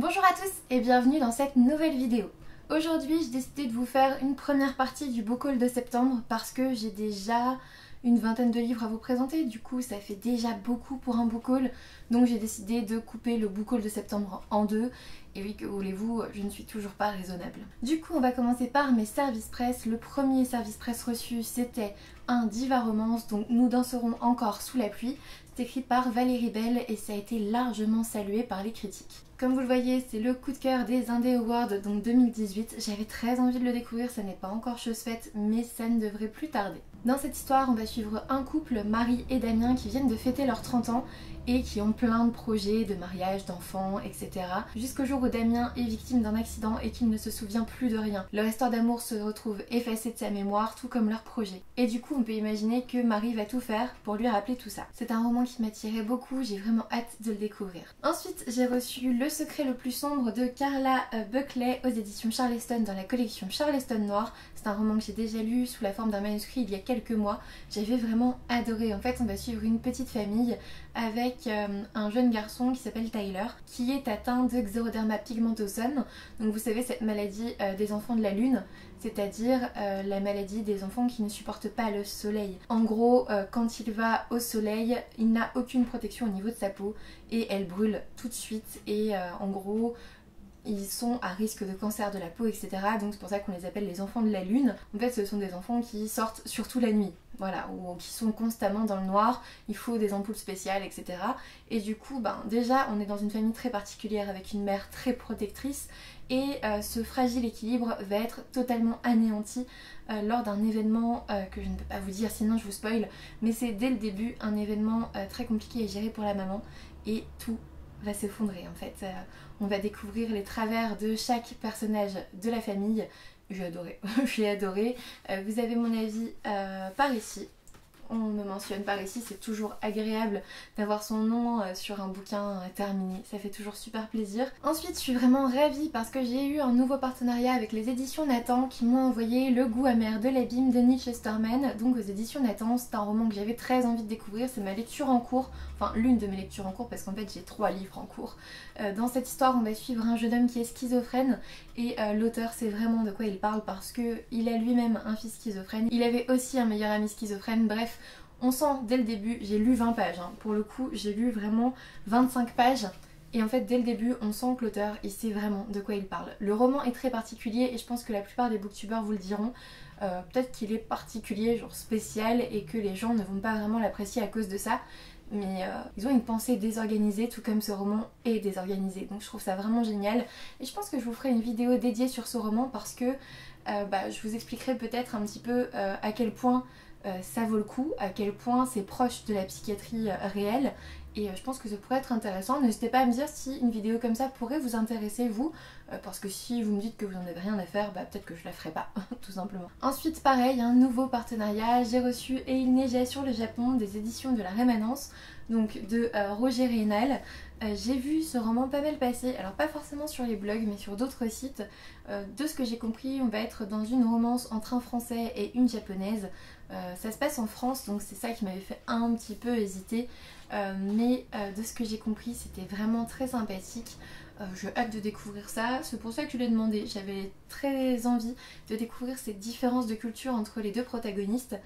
Bonjour à tous et bienvenue dans cette nouvelle vidéo. Aujourd'hui j'ai décidé de vous faire une première partie du book haul de septembre parce que j'ai déjà une vingtaine de livres à vous présenter, du coup ça fait déjà beaucoup pour un book haul, donc j'ai décidé de couper le book haul de septembre en deux. Et oui, que voulez-vous, je ne suis toujours pas raisonnable. Du coup on va commencer par mes services presse. Le premier service presse reçu c'était un Diva Romance, donc Nous danserons encore sous la pluie. C'est écrit par Valérie Bell et ça a été largement salué par les critiques. Comme vous le voyez, c'est le coup de cœur des Indé Awards, donc 2018. J'avais très envie de le découvrir, ça n'est pas encore chose faite, mais ça ne devrait plus tarder. Dans cette histoire, on va suivre un couple, Marie et Damien, qui viennent de fêter leurs 30 ans et qui ont plein de projets de mariage, d'enfants, etc. Jusqu'au jour où Damien est victime d'un accident et qu'il ne se souvient plus de rien. Leur histoire d'amour se retrouve effacée de sa mémoire, tout comme leur projet. Et du coup, on peut imaginer que Marie va tout faire pour lui rappeler tout ça. C'est un roman qui m'attirait beaucoup, j'ai vraiment hâte de le découvrir. Ensuite, j'ai reçu Le secret le plus sombre de Carla Buckley aux éditions Charleston dans la collection Charleston Noir. C'est un roman que j'ai déjà lu sous la forme d'un manuscrit il y a quelques mois. J'avais vraiment adoré. En fait, on va suivre une petite famille avec un jeune garçon qui s'appelle Tyler, qui est atteint de Xeroderma pigmentosum. Donc vous savez, cette maladie des enfants de la lune, c'est-à-dire la maladie des enfants qui ne supportent pas le soleil. En gros, quand il va au soleil, il n'a aucune protection au niveau de sa peau et elle brûle tout de suite et en gros ils sont à risque de cancer de la peau, etc. Donc c'est pour ça qu'on les appelle les enfants de la lune. En fait, ce sont des enfants qui sortent surtout la nuit, voilà, ou qui sont constamment dans le noir, il faut des ampoules spéciales, etc. Et du coup, déjà, on est dans une famille très particulière avec une mère très protectrice et ce fragile équilibre va être totalement anéanti lors d'un événement que je ne peux pas vous dire sinon je vous spoil, mais c'est dès le début un événement très compliqué à gérer pour la maman et tout va s'effondrer en fait. On va découvrir les travers de chaque personnage de la famille. J'ai adoré, j'ai adoré. Vous avez mon avis par ici. On me mentionne par ici, c'est toujours agréable d'avoir son nom sur un bouquin terminé, ça fait toujours super plaisir. Ensuite, je suis vraiment ravie parce que j'ai eu un nouveau partenariat avec les éditions Nathan qui m'ont envoyé Le goût amer de l'abîme de Neil Chesterman, donc aux éditions Nathan. C'est un roman que j'avais très envie de découvrir, c'est ma lecture en cours, enfin l'une de mes lectures en cours parce qu'en fait j'ai 3 livres en cours. Dans cette histoire, on va suivre un jeune homme qui est schizophrène et l'auteur sait vraiment de quoi il parle parce qu'il a lui-même un fils schizophrène. Il avait aussi un meilleur ami schizophrène, bref. On sent dès le début, j'ai lu 20 pages, pour le coup j'ai lu vraiment 25 pages et en fait dès le début on sent que l'auteur il sait vraiment de quoi il parle. Le roman est très particulier et je pense que la plupart des booktubeurs vous le diront, peut-être qu'il est particulier, genre spécial et que les gens ne vont pas vraiment l'apprécier à cause de ça. Mais ils ont une pensée désorganisée tout comme ce roman est désorganisé, donc je trouve ça vraiment génial et je pense que je vous ferai une vidéo dédiée sur ce roman parce que je vous expliquerai peut-être un petit peu à quel point ça vaut le coup, à quel point c'est proche de la psychiatrie réelle et je pense que ça pourrait être intéressant. N'hésitez pas à me dire si une vidéo comme ça pourrait vous intéresser vous, parce que si vous me dites que vous n'en avez rien à faire, peut-être que je la ferai pas, tout simplement. Ensuite pareil, un nouveau partenariat, j'ai reçu Et il neigeait sur le Japon des éditions de la Rémanence, donc de Roger Reynal. J'ai vu ce roman pas mal passer, alors pas forcément sur les blogs mais sur d'autres sites. De ce que j'ai compris, on va être dans une romance entre un français et une japonaise. Ça se passe en France, donc c'est ça qui m'avait fait un petit peu hésiter, mais de ce que j'ai compris c'était vraiment très sympathique. J'ai hâte de découvrir ça, c'est pour ça que je l'ai demandé. J'avais très envie de découvrir ces différences de culture entre les deux protagonistes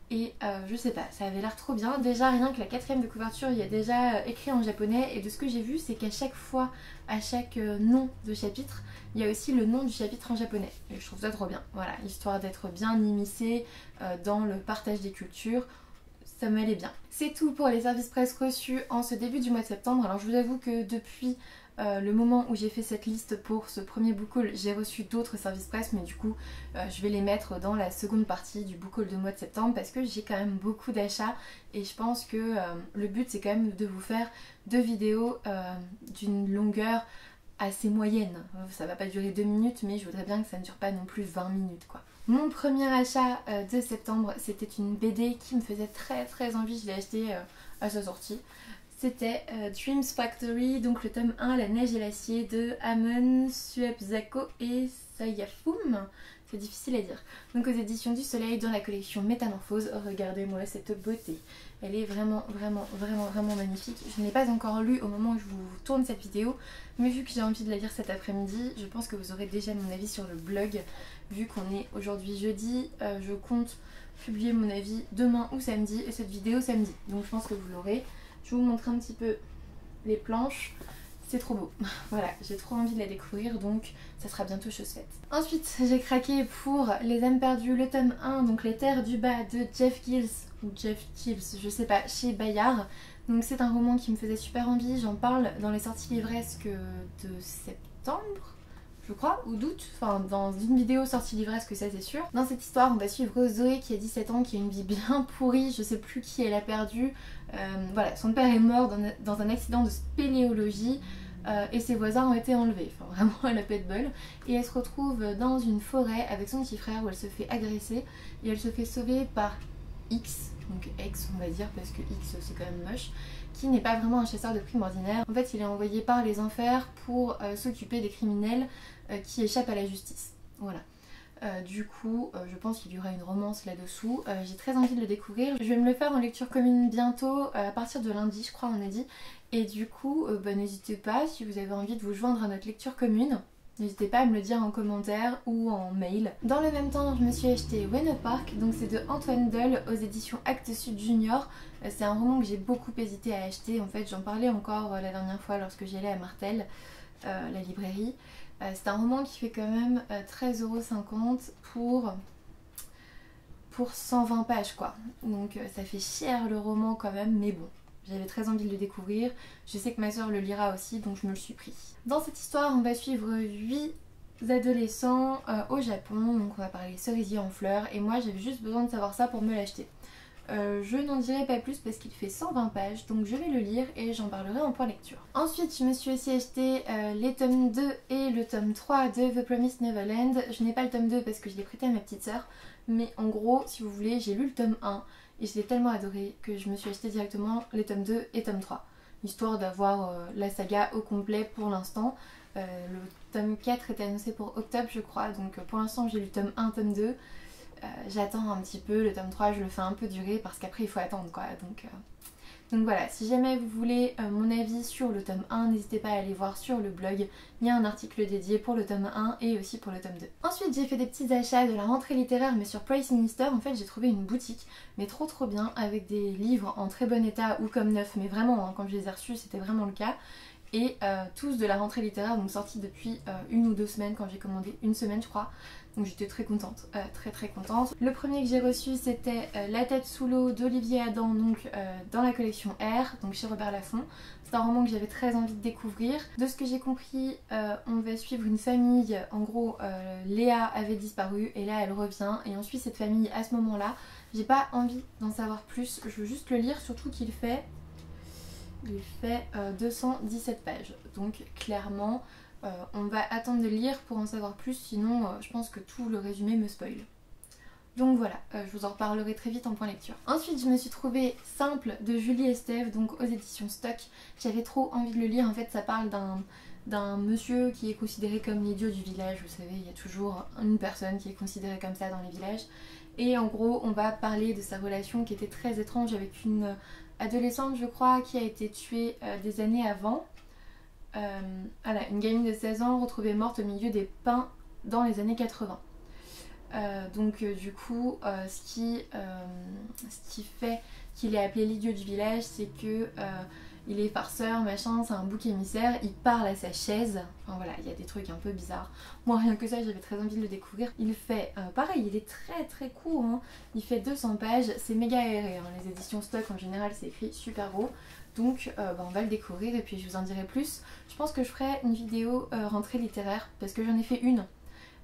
et je sais pas, ça avait l'air trop bien. Déjà rien que la 4ème de couverture il y a déjà écrit en japonais et de ce que j'ai vu c'est qu'à chaque fois, à chaque nom de chapitre, il y a aussi le nom du chapitre en japonais. Et je trouve ça trop bien, voilà, histoire d'être bien immiscée dans le partage des cultures. Ça m'allait bien. C'est tout pour les services presse reçus en ce début du mois de septembre. Alors je vous avoue que depuis le moment où j'ai fait cette liste pour ce premier book haul, j'ai reçu d'autres services presse, mais du coup je vais les mettre dans la seconde partie du book haul de mois de septembre parce que j'ai quand même beaucoup d'achats et je pense que le but c'est quand même de vous faire 2 vidéos d'une longueur assez moyenne. Ça va pas durer 2 minutes mais je voudrais bien que ça ne dure pas non plus 20 minutes quoi. Mon premier achat de septembre c'était une BD qui me faisait très envie, je l'ai acheté à sa sortie. C'était Dreams Factory, donc le tome 1, La neige et l'acier de Amon Suebzako et Sayafum. c'est difficile à dire. Donc aux éditions du Soleil dans la collection Métamorphose. Oh, regardez-moi cette beauté. Elle est vraiment magnifique. Je ne l'ai pas encore lu au moment où je vous tourne cette vidéo, mais vu que j'ai envie de la lire cet après-midi, je pense que vous aurez déjà mon avis sur le blog. Vu qu'on est aujourd'hui jeudi, je compte publier mon avis demain ou samedi et cette vidéo samedi. Donc je pense que vous l'aurez. Je vais vous montrer un petit peu les planches. C'est trop beau. Voilà, j'ai trop envie de la découvrir, donc ça sera bientôt chose faite. Ensuite, j'ai craqué pour Les âmes perdues, le tome 1, donc Les terres du bas de Jeff Giles, ou Jeff Giles, je sais pas, chez Bayard. Donc c'est un roman qui me faisait super envie, j'en parle dans les sorties livresques de septembre, je crois, ou d'août, enfin dans une vidéo sortie livresque, ça c'est sûr. Dans cette histoire, on va suivre Zoé qui a 17 ans, qui a une vie bien pourrie, je sais plus qui elle a perdu. Voilà, son père est mort dans un accident de spéléologie. Et ses voisins ont été enlevés, enfin vraiment elle a pas de bol. Et elle se retrouve dans une forêt avec son petit frère où elle se fait agresser et elle se fait sauver par X, donc ex on va dire parce que X c'est quand même moche, qui n'est pas vraiment un chasseur de primes ordinaire. En fait il est envoyé par les enfers pour s'occuper des criminels qui échappent à la justice. Voilà. Du coup, je pense qu'il y aura une romance là-dessous. J'ai très envie de le découvrir. Je vais me le faire en lecture commune bientôt, à partir de lundi, je crois, on a dit. Et du coup, n'hésitez pas, si vous avez envie de vous joindre à notre lecture commune, n'hésitez pas à me le dire en commentaire ou en mail. Dans le même temps, je me suis acheté When Park, donc c'est de Antoine Doll aux éditions Actes Sud Junior. C'est un roman que j'ai beaucoup hésité à acheter. En fait, j'en parlais encore la dernière fois lorsque j'y allais à Martel, la librairie. C'est un roman qui fait quand même 13,50 € pour 120 pages quoi. Donc ça fait cher le roman quand même, mais bon. J'avais très envie de le découvrir. Je sais que ma soeur le lira aussi, donc je me le suis pris. Dans cette histoire, on va suivre 8 adolescents au Japon. Donc on va parler cerisier en fleurs. Et moi j'avais juste besoin de savoir ça pour me l'acheter. Je n'en dirai pas plus parce qu'il fait 120 pages, donc je vais le lire et j'en parlerai en point lecture. Ensuite, je me suis aussi acheté les tomes 2 et le tome 3 de The Promised Neverland. Je n'ai pas le tome 2 parce que je l'ai prêté à ma petite sœur, mais en gros, si vous voulez, j'ai lu le tome 1 et je l'ai tellement adoré que je me suis acheté directement les tomes 2 et tome 3, histoire d'avoir la saga au complet pour l'instant. Le tome 4 était annoncé pour octobre, je crois, donc pour l'instant j'ai lu tome 1, tome 2. J'attends un petit peu, le tome 3 je le fais un peu durer parce qu'après il faut attendre quoi. Donc voilà, si jamais vous voulez mon avis sur le tome 1, n'hésitez pas à aller voir sur le blog, il y a un article dédié pour le tome 1 et aussi pour le tome 2. Ensuite j'ai fait des petits achats de la rentrée littéraire mais sur Price Minister. En fait j'ai trouvé une boutique mais trop bien avec des livres en très bon état ou comme neuf, mais vraiment hein, quand je les ai reçus c'était vraiment le cas. Et tous de la rentrée littéraire, donc sortis depuis 1 ou 2 semaines quand j'ai commandé, 1 semaine je crois. Donc j'étais très contente, très contente. Le premier que j'ai reçu c'était La tête sous l'eau d'Olivier Adam, donc dans la collection R, donc chez Robert Laffont. C'est un roman que j'avais très envie de découvrir. De ce que j'ai compris, on va suivre une famille, en gros Léa avait disparu et là elle revient et on suit cette famille à ce moment-là. J'ai pas envie d'en savoir plus, je veux juste le lire, surtout qu'il fait... 217 pages, donc clairement on va attendre de lire pour en savoir plus, sinon je pense que tout le résumé me spoil. Donc voilà, je vous en reparlerai très vite en point lecture. Ensuite je me suis trouvée Simple de Julie Estève, donc aux éditions Stock. J'avais trop envie de le lire, en fait ça parle d'un monsieur qui est considéré comme l'idiot du village. Vous savez, il y a toujours une personne qui est considérée comme ça dans les villages. Et en gros on va parler de sa relation qui était très étrange avec une adolescente je crois qui a été tuée des années avant. Voilà, une gamine de 16 ans retrouvée morte au milieu des pins dans les années 80. Du coup ce qui fait qu'il est appelé l'idiot du village, c'est que il est farceur, machin, c'est un bouc émissaire, il parle à sa chaise, enfin voilà, il y a des trucs un peu bizarres. Moi rien que ça j'avais très envie de le découvrir. Il fait, pareil, il est très court, hein. Il fait 200 pages, c'est méga aéré, hein. Les éditions Stock en général c'est écrit super gros. Donc on va le découvrir et puis je vous en dirai plus. Je pense que je ferai une vidéo rentrée littéraire parce que j'en ai fait une.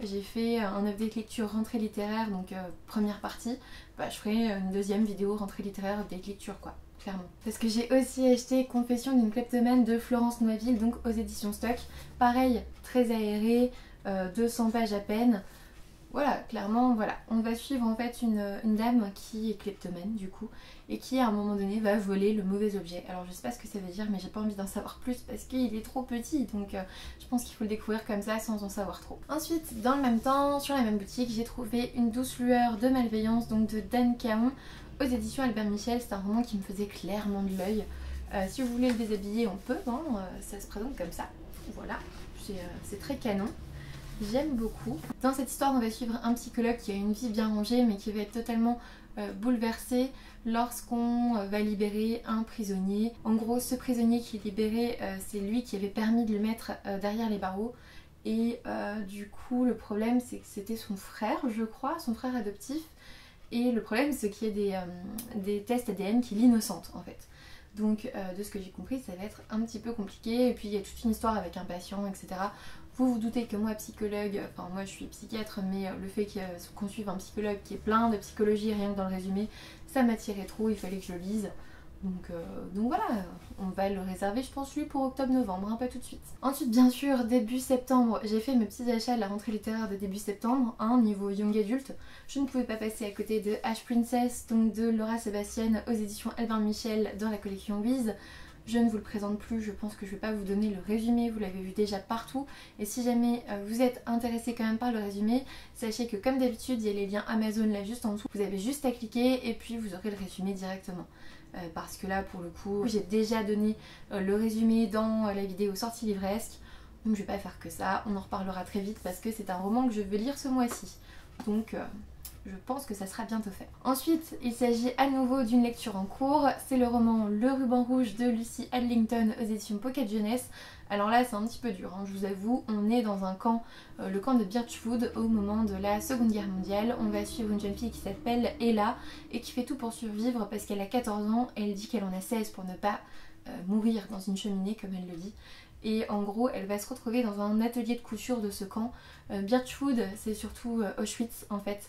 J'ai fait un update lecture rentrée littéraire, donc première partie. Bah, je ferai une deuxième vidéo rentrée littéraire update lecture quoi, clairement. Parce que j'ai aussi acheté Confession d'une kleptomane de Florence Noisville, donc aux éditions Stock. Pareil, très aéré, 200 pages à peine. voilà, clairement, voilà. On va suivre en fait une dame qui est kleptomane du coup, et qui à un moment donné va voler le mauvais objet. Alors je sais pas ce que ça veut dire, mais j'ai pas envie d'en savoir plus parce qu'il est trop petit, donc je pense qu'il faut le découvrir comme ça sans en savoir trop. Ensuite, dans le même temps, sur la même boutique, j'ai trouvé Une douce lueur de malveillance, donc de Dan Caon, aux éditions Albert Michel. C'est un roman qui me faisait clairement de l'œil. Si vous voulez le déshabiller, on peut, hein, ça se présente comme ça. Voilà, c'est très canon. J'aime beaucoup. Dans cette histoire, on va suivre un psychologue qui a une vie bien rangée mais qui va être totalement bouleversé lorsqu'on va libérer un prisonnier. En gros, ce prisonnier qui est libéré, c'est lui qui avait permis de le mettre derrière les barreaux. Et du coup, le problème, c'est que c'était son frère, je crois, son frère adoptif. Et le problème, c'est qu'il y a des tests ADN qui l'innocentent en fait. Donc de ce que j'ai compris, ça va être un petit peu compliqué. Et puis il y a toute une histoire avec un patient, etc. Vous vous doutez que moi, psychologue, enfin moi je suis psychiatre, mais le fait qu'on suive un psychologue qui est plein de psychologie, rien que dans le résumé, ça m'attirait trop, il fallait que je le lise. Donc voilà, on va le réserver je pense lui pour octobre-novembre, hein, pas tout de suite. Ensuite bien sûr, début septembre, j'ai fait mes petits achats de la rentrée littéraire de début septembre, hein, niveau young adulte. Je ne pouvais pas passer à côté de Ash Princess, donc de Laura Sébastien aux éditions Albert Michel dans la collection Wiz. Je ne vous le présente plus, je pense que je ne vais pas vous donner le résumé, vous l'avez vu déjà partout. Et si jamais vous êtes intéressé quand même par le résumé, sachez que comme d'habitude, il y a les liens Amazon là juste en dessous. Vous avez juste à cliquer et puis vous aurez le résumé directement. Parce que là, pour le coup, j'ai déjà donné le résumé dans la vidéo sortie livresque. Donc je vais pas faire que ça, on en reparlera très vite parce que c'est un roman que je veux lire ce mois-ci. Donc je pense que ça sera bientôt fait. Ensuite, il s'agit à nouveau d'une lecture en cours. C'est le roman Le ruban rouge de Lucy Adlington aux éditions Pocket Jeunesse. Alors là, c'est un petit peu dur, hein, je vous avoue. On est dans un camp, le camp de Birchwood, au moment de la Seconde Guerre mondiale. On va suivre une jeune fille qui s'appelle Ella et qui fait tout pour survivre parce qu'elle a 14 ans et elle dit qu'elle en a 16 pour ne pas mourir dans une cheminée, comme elle le dit. Et en gros, elle va se retrouver dans un atelier de couture de ce camp. Birchwood, c'est surtout Auschwitz en fait.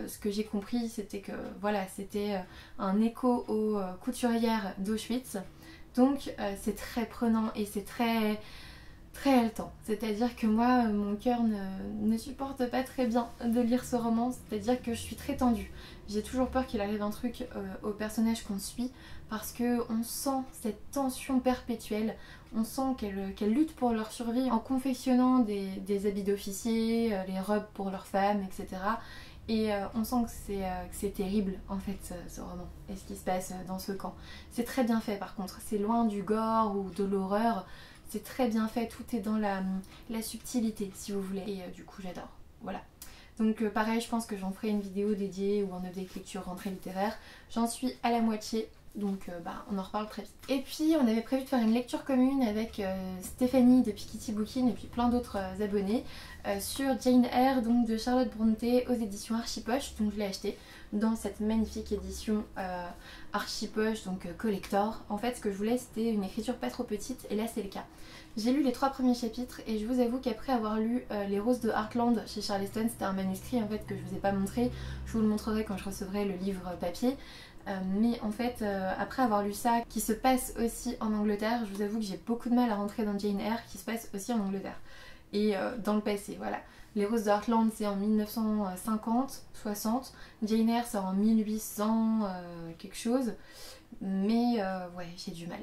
Ce que j'ai compris, c'était que voilà, c'était un écho aux couturières d'Auschwitz. Donc c'est très prenant et c'est très haletant. C'est-à-dire que moi, mon cœur ne supporte pas très bien de lire ce roman. C'est-à-dire que je suis très tendue. J'ai toujours peur qu'il arrive un truc au personnage qu'on suit parce qu'on sent cette tension perpétuelle. On sent qu'elles luttent pour leur survie en confectionnant des habits d'officiers, les robes pour leurs femmes, etc. Et on sent que c'est terrible en fait ce roman et ce qui se passe dans ce camp. C'est très bien fait par contre, c'est loin du gore ou de l'horreur, c'est très bien fait, tout est dans la subtilité si vous voulez. Et du coup j'adore, voilà. Donc pareil, je pense que j'en ferai une vidéo dédiée ou en update lecture rentrée littéraire. J'en suis à la moitié. Donc on en reparle très vite. Et puis on avait prévu de faire une lecture commune avec Stéphanie de Piketty Bookin et puis plein d'autres abonnés sur Jane Eyre, donc de Charlotte Brontë aux éditions Archipoche. Donc je l'ai acheté dans cette magnifique édition Archipoche, donc collector. En fait ce que je voulais c'était une écriture pas trop petite et là c'est le cas. J'ai lu les 3 premiers chapitres et je vous avoue qu'après avoir lu Les Roses de Heartland chez Charleston, c'était un manuscrit en fait que je vous ai pas montré. Je vous le montrerai quand je recevrai le livre papier. Mais en fait, après avoir lu ça, qui se passe aussi en Angleterre, je vous avoue que j'ai beaucoup de mal à rentrer dans Jane Eyre, qui se passe aussi en Angleterre. Et dans le passé, voilà. Les Roses de Heartland, c'est en 1950, 60. Jane Eyre, c'est en 1800 quelque chose. Mais ouais, j'ai du mal.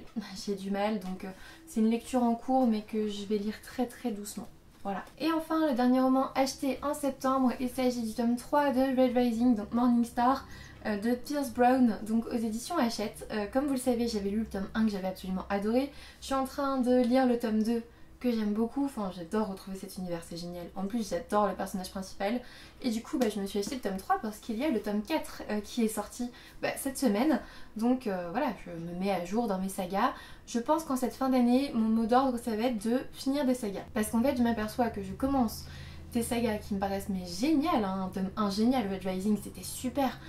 J'ai du mal, donc c'est une lecture en cours, mais que je vais lire très très doucement. Voilà. Et enfin, le dernier roman acheté en septembre, il s'agit du tome 3 de Red Rising, donc Morning Star, de Pierce Brown, donc aux éditions Hachette. Comme vous le savez, j'avais lu le tome 1 que j'avais absolument adoré. Je suis en train de lire le tome 2 que j'aime beaucoup, enfin j'adore retrouver cet univers, c'est génial. En plus j'adore le personnage principal et du coup je me suis acheté le tome 3 parce qu'il y a le tome 4 qui est sorti cette semaine. Donc voilà, je me mets à jour dans mes sagas. Je pense qu'en cette fin d'année, mon mot d'ordre ça va être de finir des sagas. Parce qu'en fait je m'aperçois que je commence des sagas qui me paraissent mais géniales, hein. Tome 1 génial, Red Rising c'était super,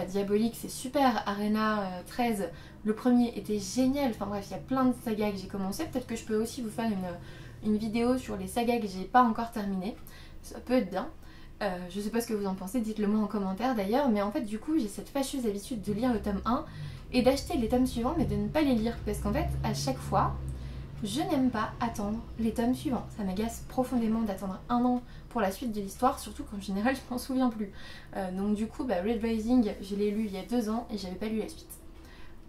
Diabolique c'est super, Arena 13 le premier était génial, enfin bref il y a plein de sagas que j'ai commencé. Peut-être que je peux aussi vous faire une vidéo sur les sagas que j'ai pas encore terminées, ça peut être bien. Je sais pas ce que vous en pensez, dites-le moi en commentaire d'ailleurs, mais en fait du coup j'ai cette fâcheuse habitude de lire le tome 1 et d'acheter les tomes suivants mais de ne pas les lire parce qu'en fait à chaque fois Je n'aime pas attendre les tomes suivants, ça m'agace profondément d'attendre un an pour la suite de l'histoire, surtout qu'en général je m'en souviens plus. Donc du coup Red Rising je l'ai lu il y a 2 ans et j'avais pas lu la suite.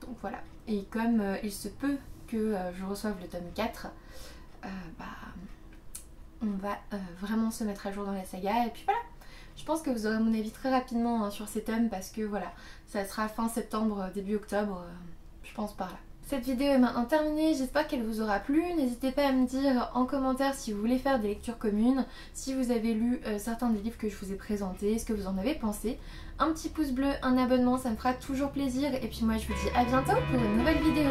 Donc voilà, et comme il se peut que je reçoive le tome 4, on va vraiment se mettre à jour dans la saga et puis voilà. Je pense que vous aurez mon avis très rapidement sur ces tomes parce que voilà, ça sera fin septembre, début octobre, je pense par là. Cette vidéo est maintenant terminée, j'espère qu'elle vous aura plu. N'hésitez pas à me dire en commentaire si vous voulez faire des lectures communes, si vous avez lu certains des livres que je vous ai présentés, ce que vous en avez pensé. Un petit pouce bleu, un abonnement, ça me fera toujours plaisir. Et puis moi je vous dis à bientôt pour une nouvelle vidéo.